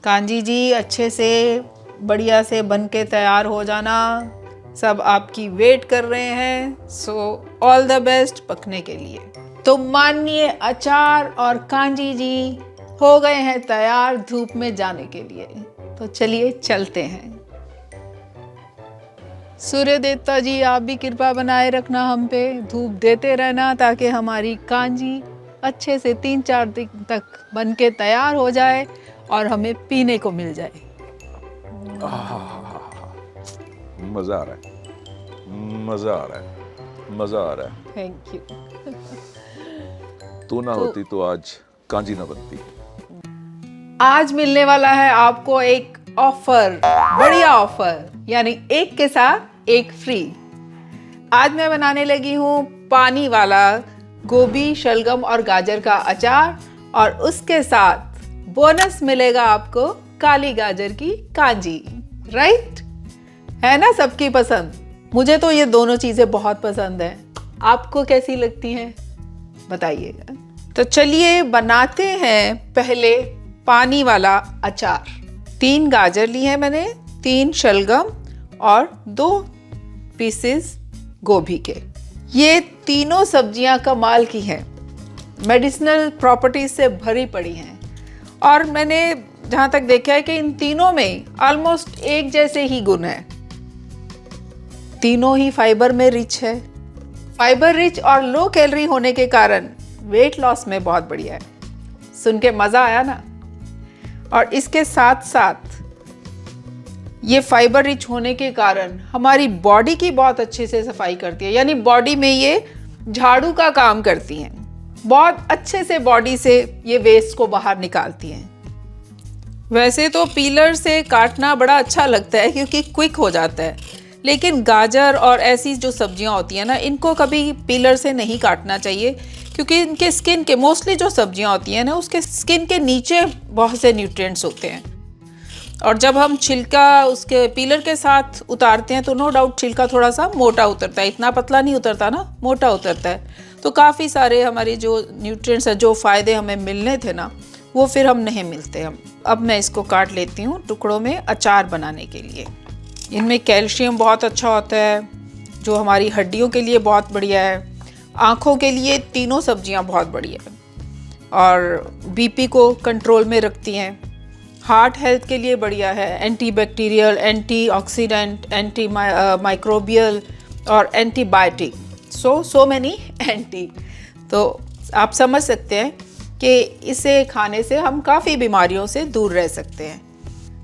कांजी जी अच्छे से बढ़िया से बन के तैयार हो जाना। सब आपकी वेट कर रहे हैं। सो ऑल द बेस्ट पकने के लिए। तो मानिए अचार और कांजी जी हो गए हैं तैयार धूप में जाने के लिए। तो चलिए चलते हैं। सूर्य देवता जी आप भी कृपा बनाए रखना हम पे, धूप देते रहना ताकि हमारी कांजी अच्छे से 3-4 दिन तक बन के तैयार हो जाए और हमें पीने को मिल जाए। मजा आ रहा है, मजा आ रहा है, मजा आ रहा है। Thank you. तू ना होती तो आज कांजी ना बनती। आज मिलने वाला है आपको एक ऑफर, बढ़िया ऑफर, यानी एक के साथ एक फ्री। आज मैं बनाने लगी हूँ पानी वाला गोभी, शलगम और गाजर का अचार और उसके साथ बोनस मिलेगा आपको काली गाजर की कांजी। राइट? है ना सबकी पसंद? मुझे तो ये दोनों चीजें बहुत पसंद है। आपको कैसी लगती हैं बताइएगा। तो चलिए बनाते हैं पहले पानी वाला अचार। 3 गाजर लिए हैं मैंने, 3 शलगम और 2 पीसेस गोभी के। ये तीनों सब्जियां कमाल की हैं, मेडिसिनल प्रॉपर्टीज से भरी पड़ी हैं और मैंने जहां तक देखा है कि इन तीनों में ऑलमोस्ट एक जैसे ही गुण हैं। तीनों ही फाइबर में रिच है। फाइबर रिच और लो कैलोरी होने के कारण वेट लॉस में बहुत बढ़िया है। सुन के मजा आया ना? और इसके साथ साथ ये फाइबर रिच होने के कारण हमारी बॉडी की बहुत अच्छे से सफाई करती है, यानी बॉडी में ये झाड़ू का काम करती हैं। बहुत अच्छे से बॉडी से ये वेस्ट को बाहर निकालती हैं। वैसे तो पीलर से काटना बड़ा अच्छा लगता है क्योंकि क्विक हो जाता है, लेकिन गाजर और ऐसी जो सब्जियां होती हैं ना, इनको कभी पीलर से नहीं काटना चाहिए क्योंकि इनके स्किन के, मोस्टली जो सब्जियां होती हैं ना, उसके स्किन के नीचे बहुत से न्यूट्रिएंट्स होते हैं और जब हम छिलका उसके पीलर के साथ उतारते हैं तो नो डाउट छिलका थोड़ा सा मोटा उतरता है, इतना पतला नहीं उतरता ना, मोटा उतरता है। तो काफ़ी सारे हमारे जो न्यूट्रिएंट्स हैं, जो फ़ायदे हमें मिलने थे ना, वो फिर हम नहीं मिलते हम। अब मैं इसको काट लेती हूँ टुकड़ों में अचार बनाने के लिए। इनमें कैल्शियम बहुत अच्छा होता है जो हमारी हड्डियों के लिए बहुत बढ़िया है। आँखों के लिए तीनों सब्जियाँ बहुत बढ़िया है और बीपी को कंट्रोल में रखती हैं। हार्ट हेल्थ के लिए बढ़िया है, एंटीबैक्टीरियल, एंटीऑक्सीडेंट, एंटी माइक्रोबियल और एंटीबायोटिक, सो मैनी एंटी। तो आप समझ सकते हैं कि इसे खाने से हम काफ़ी बीमारियों से दूर रह सकते हैं,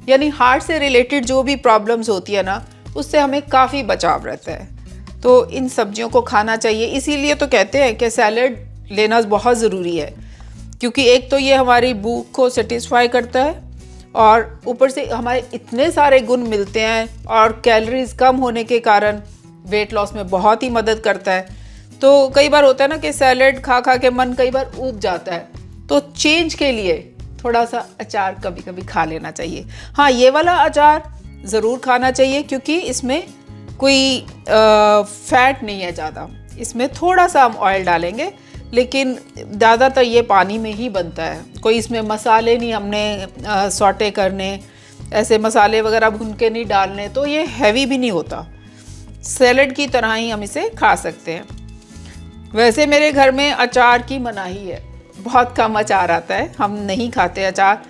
यानी हार्ट से रिलेटेड जो भी प्रॉब्लम्स होती है ना, उससे हमें काफ़ी बचाव रहता है। तो इन सब्जियों को खाना चाहिए। इसीलिए तो कहते हैं कि सैलड लेना बहुत ज़रूरी है क्योंकि एक तो ये हमारी भूख को सेटिस्फाई करता है और ऊपर से हमारे इतने सारे गुण मिलते हैं और कैलोरीज कम होने के कारण वेट लॉस में बहुत ही मदद करता है। तो कई बार होता है ना कि सैलड खा खा के मन कई बार ऊब जाता है, तो चेंज के लिए थोड़ा सा अचार कभी कभी खा लेना चाहिए। हाँ, ये वाला अचार ज़रूर खाना चाहिए क्योंकि इसमें कोई फैट नहीं है ज़्यादा। इसमें थोड़ा सा हम ऑयल डालेंगे, लेकिन ज़्यादातर ये पानी में ही बनता है। कोई इसमें मसाले नहीं हमने सॉटे करने, ऐसे मसाले वगैरह भून के नहीं डालने, तो ये हैवी भी नहीं होता। सैलड की तरह ही हम इसे खा सकते हैं। वैसे मेरे घर में अचार की मनाही है, बहुत कम अचार आता है, हम नहीं खाते अचार।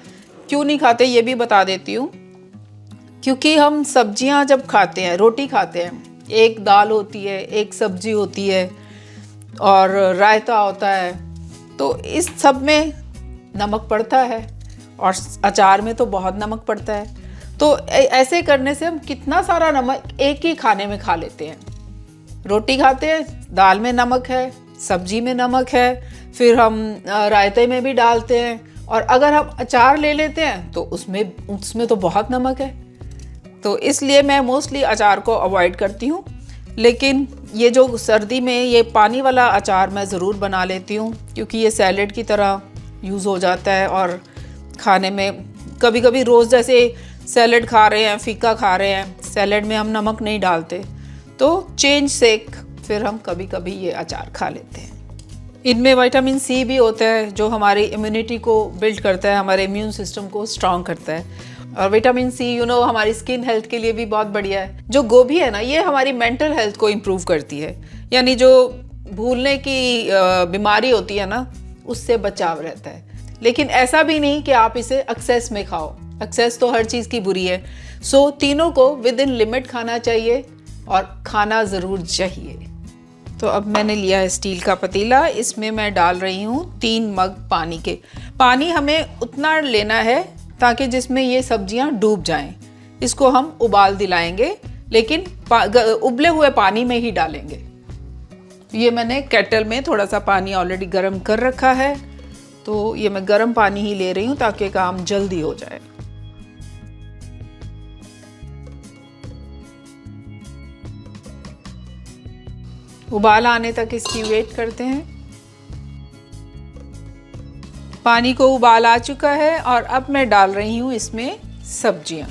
क्यों नहीं खाते ये भी बता देती हूँ। क्योंकि हम सब्जियाँ जब खाते हैं, रोटी खाते हैं, एक दाल होती है, एक सब्जी होती है और रायता होता है, तो इस सब में नमक पड़ता है और अचार में तो बहुत नमक पड़ता है। तो ऐसे करने से हम कितना सारा नमक एक ही खाने में खा लेते हैं। रोटी खाते हैं, दाल में नमक है, सब्जी में नमक है, फिर हम रायते में भी डालते हैं और अगर हम अचार ले लेते हैं तो उसमें तो बहुत नमक है। तो इसलिए मैं मोस्टली अचार को अवॉइड करती हूँ। लेकिन ये जो सर्दी में ये पानी वाला अचार मैं ज़रूर बना लेती हूँ क्योंकि ये सैलेड की तरह यूज़ हो जाता है और खाने में कभी कभी रोज़ जैसे सैलेड खा रहे हैं, फीका खा रहे हैं, सैलेड में हम नमक नहीं डालते, तो चेंज से फिर हम कभी कभी ये अचार खा लेते हैं। इनमें विटामिन सी भी होता है जो हमारी इम्यूनिटी को बिल्ड करता है, हमारे इम्यून सिस्टम को स्ट्रॉन्ग करता है। और विटामिन सी हमारी स्किन हेल्थ के लिए भी बहुत बढ़िया है। जो गोभी है ना, ये हमारी मेंटल हेल्थ को इम्प्रूव करती है, यानी जो भूलने की बीमारी होती है ना, उससे बचाव रहता है। लेकिन ऐसा भी नहीं कि आप इसे एक्सेस में खाओ, एक्सेस तो हर चीज़ की बुरी है। सो तीनों को विद इन लिमिट खाना चाहिए और खाना ज़रूर चाहिए। तो अब मैंने लिया है स्टील का पतीला, इसमें मैं डाल रही हूँ 3 मग पानी के। पानी हमें उतना लेना है ताकि जिसमें ये सब्जियाँ डूब जाएं। इसको हम उबाल दिलाएंगे, लेकिन उबले हुए पानी में ही डालेंगे। ये मैंने केटल में थोड़ा सा पानी ऑलरेडी गर्म कर रखा है, तो ये मैं गर्म पानी ही ले रही हूँ ताकि काम जल्दी हो जाए। उबाल आने तक इसकी वेट करते हैं। पानी को उबाल आ चुका है और अब मैं डाल रही हूँ इसमें सब्जियाँ।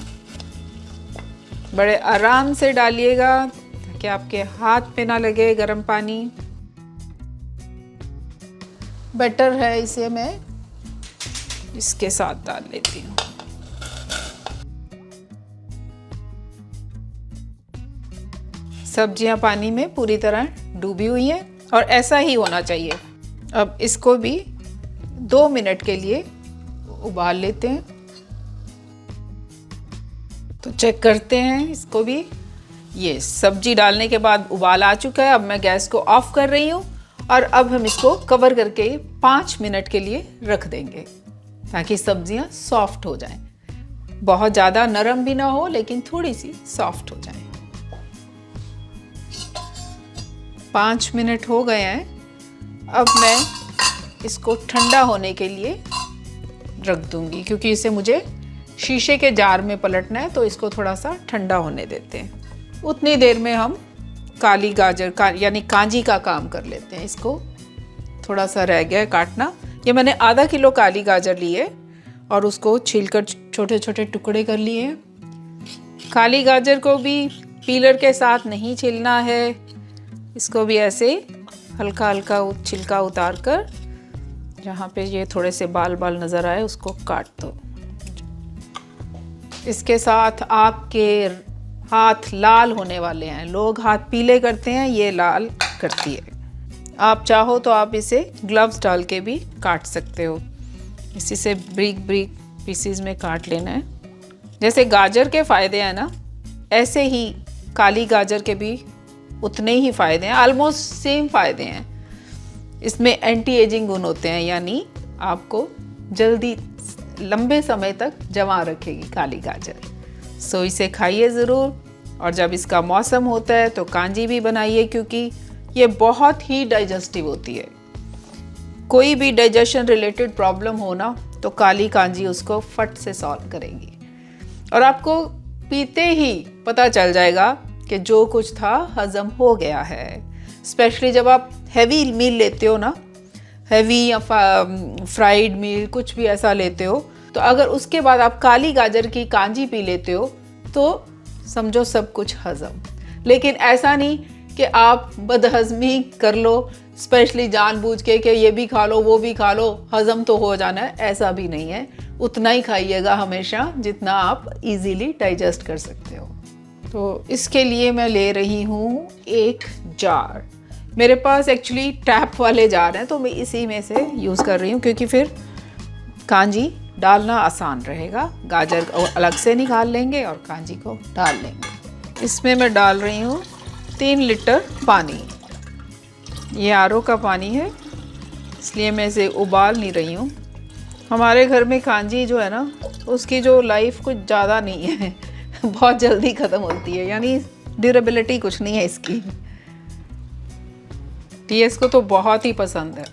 बड़े आराम से डालिएगा ताकि आपके हाथ पे ना लगे गर्म पानी। बेटर है इसे मैं इसके साथ डाल लेती हूँ। सब्जियां पानी में पूरी तरह डूबी हुई हैं और ऐसा ही होना चाहिए। अब इसको भी 2 मिनट के लिए उबाल लेते हैं। तो चेक करते हैं इसको भी। ये सब्जी डालने के बाद उबाल आ चुका है। अब मैं गैस को ऑफ कर रही हूँ और अब हम इसको कवर करके 5 मिनट के लिए रख देंगे ताकि सब्जियां सॉफ्ट हो जाएं। बहुत ज़्यादा नरम भी ना हो, लेकिन थोड़ी सी सॉफ्ट हो जाए। 5 मिनट हो गए हैं। अब मैं इसको ठंडा होने के लिए रख दूंगी, क्योंकि इसे मुझे शीशे के जार में पलटना है, तो इसको थोड़ा सा ठंडा होने देते हैं। उतनी देर में हम काली गाजर का यानी कांजी का काम कर लेते हैं। इसको थोड़ा सा रह गया है काटना। ये मैंने आधा किलो काली गाजर ली है और उसको छीलकर छोटे छोटे टुकड़े कर लिए हैं। काली गाजर को भी पीलर के साथ नहीं छीलना है, इसको भी ऐसे हल्का हल्का छिलका उतार कर जहाँ पे ये थोड़े से बाल बाल नज़र आए उसको काट दो। इसके साथ आपके हाथ लाल होने वाले हैं। लोग हाथ पीले करते हैं, ये लाल करती है। आप चाहो तो आप इसे ग्लव्स डाल के भी काट सकते हो। इसी से ब्रीक ब्रीक पीसीज में काट लेना है। जैसे गाजर के फ़ायदे हैं ना, ऐसे ही काली गाजर के भी उतने ही फ़ायदे हैं, ऑलमोस्ट सेम फ़ायदे हैं। इसमें एंटी एजिंग गुण होते हैं, यानी आपको जल्दी लंबे समय तक जमा रखेगी काली गाजर। सो इसे खाइए ज़रूर। और जब इसका मौसम होता है तो कांजी भी बनाइए, क्योंकि ये बहुत ही डाइजेस्टिव होती है। कोई भी डाइजेशन रिलेटेड प्रॉब्लम हो ना, तो काली कांजी उसको फट से सॉल्व करेगी। और आपको पीते ही पता चल जाएगा कि जो कुछ था हज़म हो गया है। स्पेशली जब आप हैवी मील लेते हो ना, हैवी या फ्राइड मील कुछ भी ऐसा लेते हो, तो अगर उसके बाद आप काली गाजर की कांजी पी लेते हो तो समझो सब कुछ हज़म। लेकिन ऐसा नहीं कि आप बदहज़मी कर लो, स्पेशली जानबूझ के कि ये भी खा लो वो भी खा लो, हज़म तो हो जाना है, ऐसा भी नहीं है। उतना ही खाइएगा हमेशा जितना आप इजीली डाइजेस्ट कर सकते हो। तो इसके लिए मैं ले रही हूँ 1 जार। मेरे पास एक्चुअली टैप वाले जार हैं, तो मैं इसी में से यूज़ कर रही हूँ, क्योंकि फिर कांजी डालना आसान रहेगा। गाजर अलग से निकाल लेंगे और कांजी को डाल लेंगे। इसमें मैं डाल रही हूँ 3 लीटर पानी। ये आरओ का पानी है, इसलिए मैं इसे उबाल नहीं रही हूँ। हमारे घर में कांजी जो है ना, उसकी जो लाइफ कुछ ज़्यादा नहीं है बहुत जल्दी ख़त्म होती है, यानी ड्यूरेबिलिटी कुछ नहीं है इसकी। टीएस को तो बहुत ही पसंद है।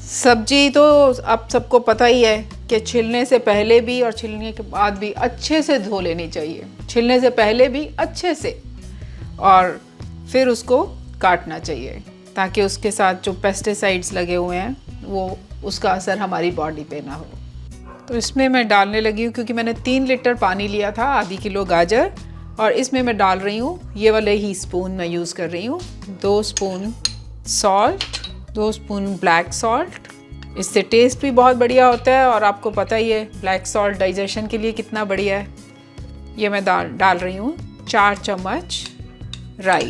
सब्जी तो आप सबको पता ही है कि छिलने से पहले भी और छिलने के बाद भी अच्छे से धो लेनी चाहिए। छिलने से पहले भी अच्छे से, और फिर उसको काटना चाहिए ताकि उसके साथ जो पेस्टिसाइड्स लगे हुए हैं वो उसका असर हमारी बॉडी पे ना हो। तो इसमें मैं डालने लगी हूँ, क्योंकि मैंने 3 लीटर पानी लिया था, आधी किलो गाजर और इसमें मैं डाल रही हूँ ये वाले ही स्पून मैं यूज़ कर रही हूँ, 2 spoon salt, 2 spoon black salt. इससे टेस्ट भी बहुत बढ़िया होता है और आपको पता ही है ब्लैक सॉल्ट डाइजेशन के लिए कितना बढ़िया है। ये मैं डाल रही हूँ 4 चम्मच राई,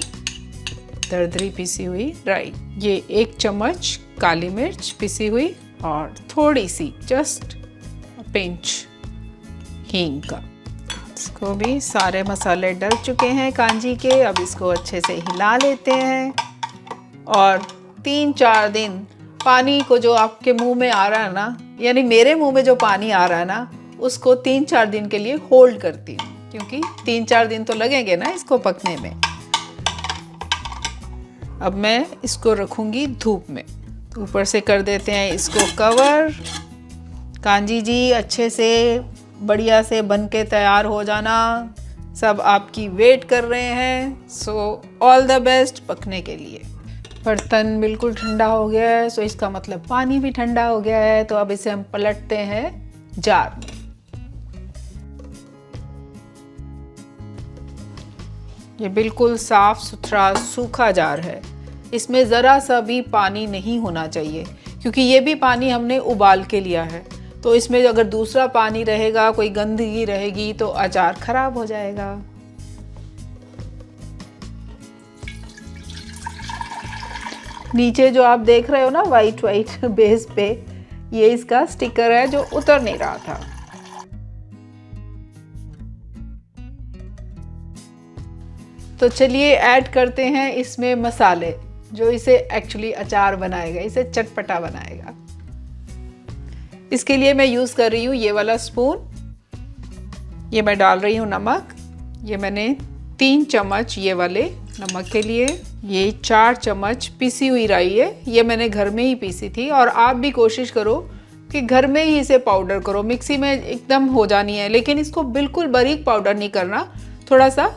दरदरी पिसी हुई राई। ये 1 चम्मच काली मिर्च पिसी हुई और थोड़ी सी जस्ट पिंच हींग का। इसको भी सारे मसाले डल चुके हैं कांजी के। अब इसको अच्छे से हिला लेते हैं और 3-4 दिन पानी को जो आपके मुंह में आ रहा है ना, यानी मेरे मुंह में जो पानी आ रहा है ना, उसको 3-4 दिन के लिए होल्ड करती हूँ, क्योंकि 3-4 दिन तो लगेंगे ना इसको पकने में। अब मैं इसको रखूँगी धूप में, तो ऊपर से कर देते हैं इसको कवर। कांजी जी अच्छे से बढ़िया से बन के तैयार हो जाना, सब आपकी वेट कर रहे हैं। सो ऑल द बेस्ट पकने के लिए। बर्तन बिल्कुल ठंडा हो गया है, सो इसका मतलब पानी भी ठंडा हो गया है। तो अब इसे हम पलटते हैं जार में। ये बिल्कुल साफ सुथरा सूखा जार है, इसमें ज़रा सा भी पानी नहीं होना चाहिए, क्योंकि ये भी पानी हमने उबाल के लिया है। तो इसमें अगर दूसरा पानी रहेगा, कोई गंदगी रहेगी, तो अचार खराब हो जाएगा। नीचे जो आप देख रहे हो ना वाइट वाइट बेस पे, ये इसका स्टिकर है जो उतर नहीं रहा था। तो चलिए ऐड करते हैं इसमें मसाले, जो इसे एक्चुअली अचार बनाएगा, इसे चटपटा बनाएगा। इसके लिए मैं यूज़ कर रही हूँ ये वाला स्पून। ये मैं डाल रही हूँ नमक। ये मैंने 3 चम्मच ये वाले नमक के लिए। ये 4 चम्मच पिसी हुई राई है, ये मैंने घर में ही पीसी थी। और आप भी कोशिश करो कि घर में ही इसे पाउडर करो, मिक्सी में एकदम हो जानी है, लेकिन इसको बिल्कुल बारीक पाउडर नहीं करना, थोड़ा सा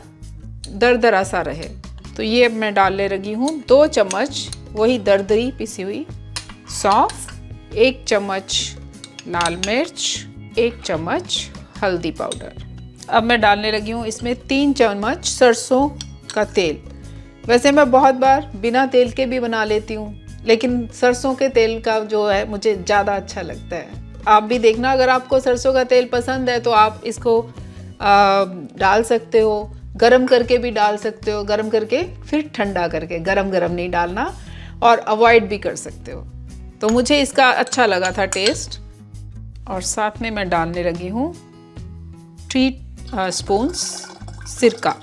दरदरा सा रहे। तो ये मैं डालने लगी हूँ 2 चम्मच वही दरदरी पिसी हुई सौंफ, 1 चम्मच लाल मिर्च, 1 चम्मच हल्दी पाउडर। अब मैं डालने लगी हूँ इसमें 3 चम्मच सरसों का तेल। वैसे मैं बहुत बार बिना तेल के भी बना लेती हूँ, लेकिन सरसों के तेल का जो है मुझे ज़्यादा अच्छा लगता है। आप भी देखना, अगर आपको सरसों का तेल पसंद है तो आप इसको डाल सकते हो, गरम करके भी डाल सकते हो, गरम करके फिर ठंडा करके, गरम गरम नहीं डालना, और अवॉइड भी कर सकते हो। तो मुझे इसका अच्छा लगा था टेस्ट। और साथ में मैं डालने लगी हूँ 3 स्पून्स सिरका।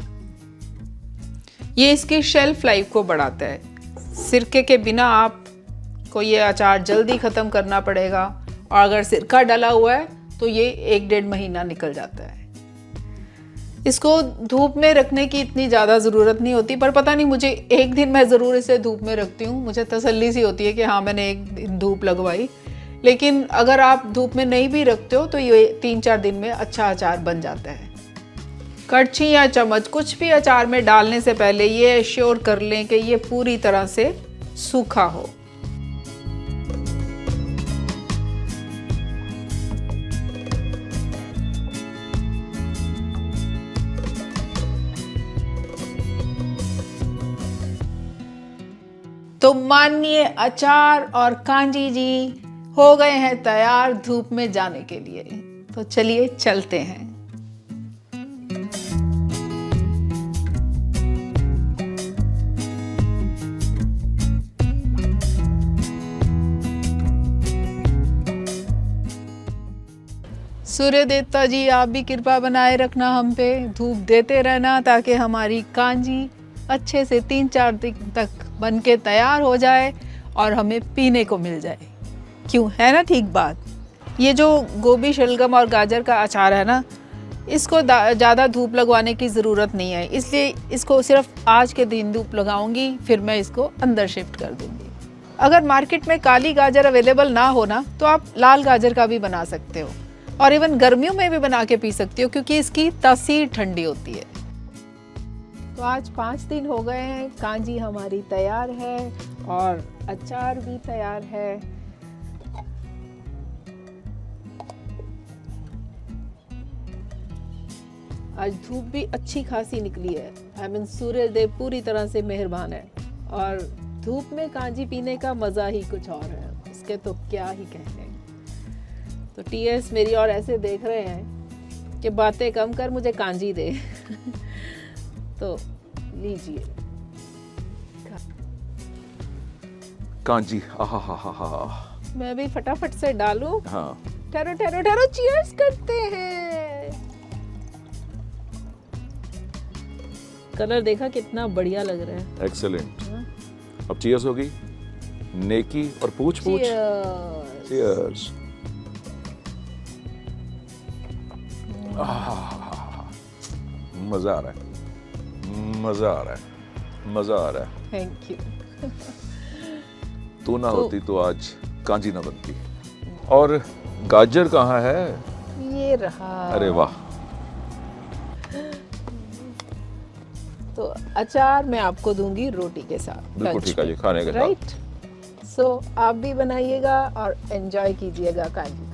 ये इसकी शेल्फ लाइफ को बढ़ाता है। सिरके के बिना आपको ये अचार जल्दी ख़त्म करना पड़ेगा, और अगर सिरका डला हुआ है तो ये 1-1.5 महीना निकल जाता है। इसको धूप में रखने की इतनी ज़्यादा ज़रूरत नहीं होती, पर पता नहीं, मुझे एक दिन मैं ज़रूर इसे धूप में रखती हूँ, मुझे तसल्ली सी होती है कि हाँ मैंने एक दिन धूप लगवाई। लेकिन अगर आप धूप में नहीं भी रखते हो तो ये 3-4 दिन में अच्छा अचार बन जाता है। कड़छी या चम्मच कुछ भी अचार में डालने से पहले ये एश्योर कर लें कि ये पूरी तरह से सूखा हो। तो मानिए अचार और कांजी जी हो गए हैं तैयार धूप में जाने के लिए। तो चलिए चलते हैं। सूर्य देवता जी आप भी कृपा बनाए रखना हम पे, धूप देते रहना ताकि हमारी कांजी अच्छे से 3-4 दिन तक बन के तैयार हो जाए और हमें पीने को मिल जाए। क्यों, है ना ठीक बात। ये जो गोभी, शलगम और गाजर का अचार है ना, इसको ज़्यादा धूप लगवाने की ज़रूरत नहीं है, इसलिए इसको सिर्फ आज के दिन धूप लगाऊंगी, फिर मैं इसको अंदर शिफ्ट कर दूंगी। अगर मार्केट में काली गाजर अवेलेबल ना हो ना, तो आप लाल गाजर का भी बना सकते हो, और इवन गर्मियों में भी बना के पी सकती हो, क्योंकि इसकी तासीर ठंडी होती है। तो आज 5 दिन हो गए हैं, कांजी हमारी तैयार है और अचार भी तैयार है। आज धूप भी अच्छी खासी निकली है। आई मीन सूर्य देव पूरी तरह से मेहरबान है और धूप में कांजी पीने का मज़ा ही कुछ और है, उसके तो क्या ही कहने। तो टीएस मेरी और ऐसे देख रहे हैं कि बातें कम कर, मुझे कांजी दे। तो लीजिए कांजी। आहा हा हा हा। मैं भी फटाफट से डालूं। हाँ ठहरो ठहरो ठहरो, चीयर्स करते हैं। कलर देखा कितना बढ़िया लग रहा है। एक्सेलेंट। अब चीयर्स होगी, नेकी और पूछ पूछ। Cheers. चीयर्स। मजा आ रहा है, मजा आ रहा है, मजा आ रहा है। Thank you. तू ना होती तो आज कांजी ना बनती। और गाजर कहाँ है? ये रहा। अरे वाह। तो अचार मैं आपको दूंगी रोटी के साथ। बिल्कुल ठीक है जी, खाने के साथ। राइट। सो आप भी बनाइएगा और एंजॉय कीजिएगा कांजी।